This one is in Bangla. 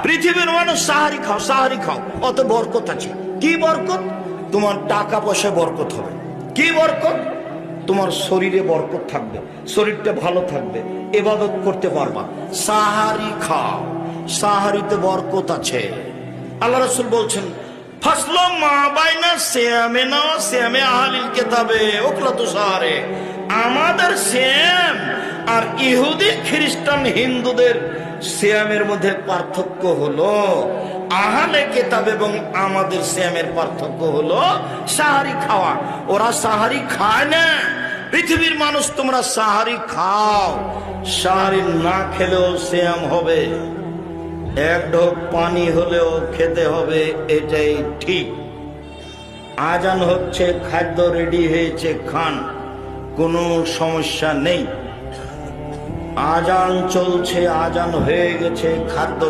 পৃথিবীর মানুষ সাহারি খাও, সাহারি খাও, অত বরকত আছে। কি বরকত? তোমার টাকা পয়সা বরকত হবে। কি বরকত? তোমার শরীরে বরকত থাকবে, শরীরটা ভালো থাকবে, ইবাদত করতে পারবা। সাহারি খাও, সাহারিতে বরকত আছে। আল্লাহ রাসূল বলছেন, ফাসলু মা বাইনা সিয়ামিনা ওয়া সিয়ামি আহলিল কিতাবে উকলাতু সাহারে। আমাদের সিয়াম আর ইহুদি খ্রিস্টান হিন্দুদের সিয়ামের মধ্যে পার্থক্য হলো আহলে কিতাব এবং আমাদের সিয়ামের পার্থক্য হলো সাহারি খাওয়া। ওরা সাহারি খায় না। পৃথিবীর মানুষ তোমরা সাহারি খাও, সাহারি না খেলেও সিয়াম হবে, এক ঢোক পানি হলেও খেতে হবে, এটাই ঠিক। আজান হচ্ছে, খাদ্য রেডি হয়েছে, খান, কোনো সমস্যা নেই। আজান চলছে, আজান হয়ে গেছে, খাদ্য